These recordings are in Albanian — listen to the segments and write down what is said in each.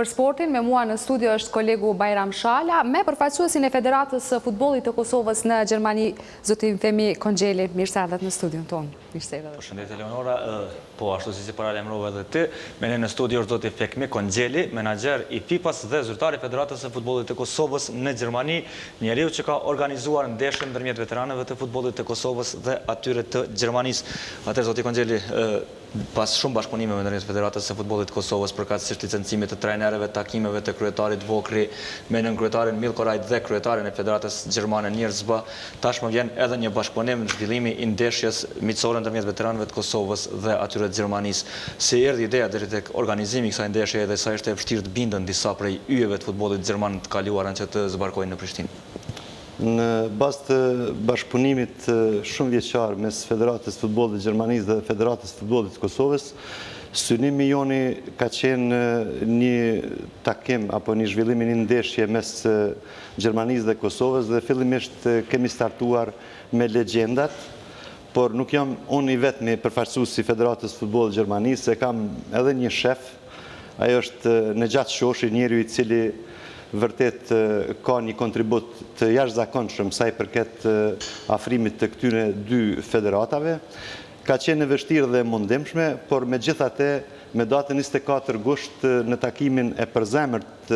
për sportin. Me mua në studio është kolegu Bajram Shala, me përfaqësuesin e Federatës së Futbollit të Kosovës në Gjermani, zotin Femi Kongjeli. Mirë se ardhët në studion tonë. Përshëndetje Leonora, po ashtu si paralajmërova edhe ti, me ne në studio është zoti Femi Kongjeli, menaxher i FIFA-s dhe zyrtar i Federatës së Futbollit të Kosovës në Gjermani, njeriu që ka organizuar ndeshjen ndërmjet veteranëve të futbollit të Kosovës dhe atyre të Gjermanisë. Atëherë zoti Kongjeli, pas shumë bashkëpunimeve ndërmjet Federatës së Futbollit të Kosovës përkatësisht licencimit të trajnerëve, takimeve të kryetarit Vokri me nënkryetarin Milko Rajt dhe kryetarin e Federatës Gjermane Njerzba, tashmë vjen edhe një bashkëpunim në zhvillimi i ndeshjes miqësore ndërmjet veteranëve të Kosovës dhe atyre të Gjermanisë. Si erdhi ideja deri tek organizimi i kësaj ndeshjeje dhe sa ishte e vështirë të bindën disa prej yjeve të futbollit gjerman të kaluara që të zbarkojnë në Prishtinë? Në bazë të bashkëpunimit shumë vjeçar mes Federatës së Futbollit të Gjermanisë dhe Federatës së Futbollit të Kosovës, synimi joni ka qenë një takim apo një zhvillim i një ndeshje mes Gjermanisë dhe Kosovës dhe fillimisht kemi startuar me legjendat, por nuk jam unë i vetmi përfaqësues i Federatës së Futbollit të Gjermanisë, se kam edhe një shef, ajo është Nexhat Shoshi, njeriu i cili vërtet ka një kontribut të jashtëzakonshëm sa i përket afrimit të këtyre dy federatave. Ka qenë e vështirë dhe mundimshme, por megjithatë me datën 24 gusht në takimin e përzemërt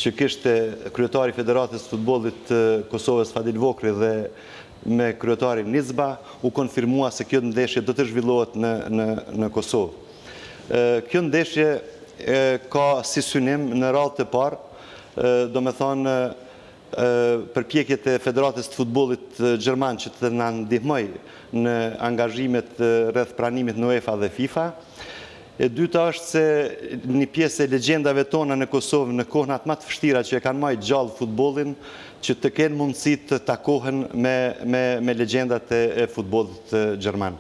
që kishte kryetari i Federatës së Futbollit të Kosovës Fadil Vokri dhe me kryetarin Njerzba, u konfirmua se kjo ndeshje do të zhvillohet në Kosovë. Kjo ndeshje ka si synim në radhë të parë, do me thonë përpjekjet e Federatës të Futbollit Gjerman që të na ndihmoj në angazhimet rreth pranimit në UEFA dhe FIFA. E dyta është se një pjesë e legjendave tona në Kosovë në kohënat më të vështira që e kanë marrë gjallë futbollin, që të kenë mundësi të takohen me legjendat e futbollit gjerman.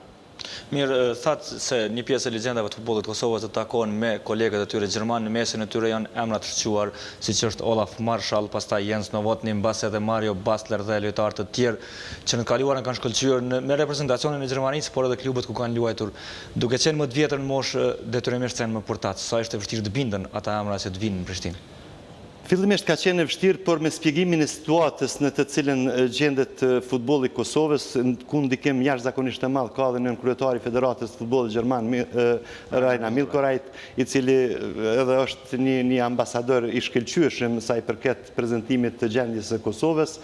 Mirë, thatë se një pjesë e legjendave të futbollit të Kosovës të takohen me kolegët e tyre gjerman, në mesin e tyre janë emra të shquar, siç është Olaf Marshall, pastaj Jens Novotny, mbas edhe Mario Bastler dhe lojtarë të tjerë që në kaluarën kanë shkëlqyer me reprezentacionin e Gjermanisë, por edhe klubet ku kanë luajtur. Duke qenë më të vjetër në moshë, detyrimisht janë më përtat. Sa ishte vështirë të binden ata emra që të vinë në Prishtinë? Fillimisht ka qenë e vështirë, por me shpjegimin e situatës në të cilën gjendet futbolli i Kosovës, ku ndikim jashtëzakonisht të madh ka dhe nën kryetari i Federatës së Futbollit Gjerman, Raina Milko Rajt, i cili edhe është një ambasador i shkëlqyeshëm sa i përket prezantimit të gjendjes së Kosovës.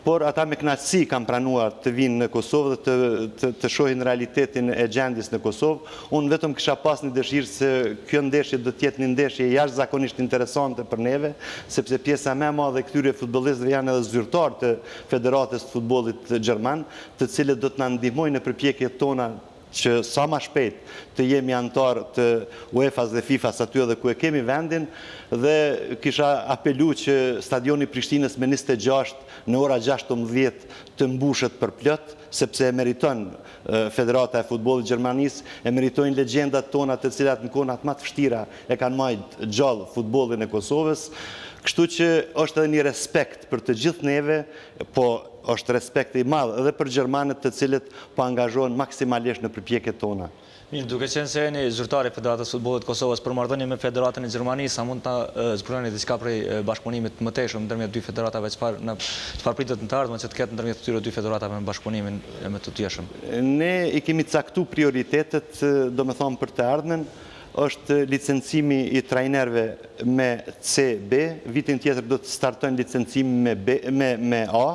Por ata me kënaqësi kanë pranuar të vinë në Kosovë dhe të shohin realitetin e gjendjes në Kosovë. Unë vetëm kisha pas një dëshirë se kjo ndeshje do të jetë një ndeshje jashtëzakonisht interesante për neve, sepse pjesa më e madhe e këtyre futbollistëve janë edhe zyrtarë të Federatës së Futbollit Gjerman, të cilët do të na ndihmojnë në përpjekjet tona që sa më shpejt të jemi antar të UEFA-s dhe FIFA-s aty edhe ku e kemi vendin, dhe kisha apelu që stadioni Prishtinës me 26 në ora 16 të mbushet për plot, sepse e meriton Federata e Futbollit Gjermanisë, e meritojnë legjendat tona të cilat në kohënat më të vështira e kanë marrë gjallë futbollin e Kosovës. Kështu që është edhe një respekt për të gjithë neve, po është respekt i madh edhe për gjermanët të cilët po angazhohen maksimalisht në përpjekjet tona. Mirë, duke qenë se jeni zyrtar i Federatës së Futbollit të Kosovës, për marrëdhënie me Federatën e Gjermanisë, a mund ta zbuloni diçka prej bashkëpunimit të mëtejshëm ndërmjet dy federatave, çfarë pritet në të ardhmen që të ketë ndërmjet këtyre dy federatave në bashkëpunimin me të tjeshëm? Ne i kemi caktuar prioritetet, domethënë për të ardhmen, është licencimi i trajnerëve me CB, vitin tjetër do të startojnë licencimi me A,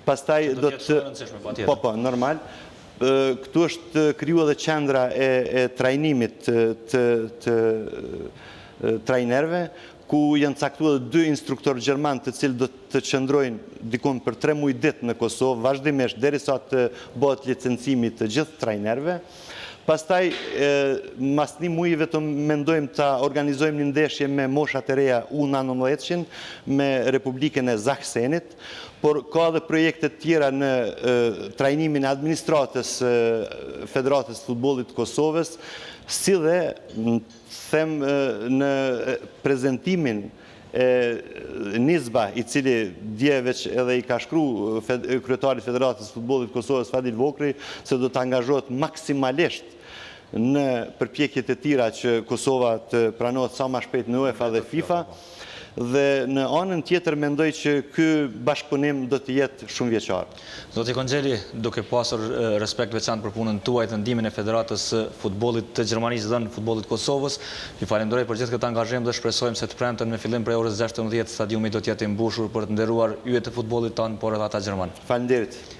pastaj do të po, normal. Këtu është kriju edhe qendra e trajnimit të trajnerëve, ku janë caktuar 2 instruktorë gjerman të cilë do të qëndrojnë dikun për 3 muaj ditë në Kosovë, vazhdimisht derisa të bëhet licencimi të gjithë trajnerëve. Pastaj, mas një muaj vetëm mendojmë të organizojmë një ndeshje me moshat e reja U19 me Republikën e Zaksenit, por ka dhe projekte tjera në trajnimin e administratës Federatës së Futbollit të Kosovës, si dhe them në prezentimin Njerzba, i cili dje veç edhe i ka shkru kryetari Federatës së Futbollit të Kosovës Fadil Vokri, se do të angazhohet maksimalisht në përpjekjet e tira që Kosova të pranohet sa më shpejt në UEFA dhe FIFA, dhe në anën tjetër mendoj që ky bashkëpunim do të jetë shumë vjeçar. Zoti Konxheli, duke pasur respekt veçantë për punën tuaj të ndihmën e Federatës së Futbollit të Gjermanisë dhe në futbollit të Kosovës, ju falenderoj për gjithë këtë angazhim dhe shpresojmë se të premten me fillim prej orës 16 stadiumi do të jetë i mbushur për të nderuar yjet e futbollit tanë, por edhe ata gjerman. Faleminderit.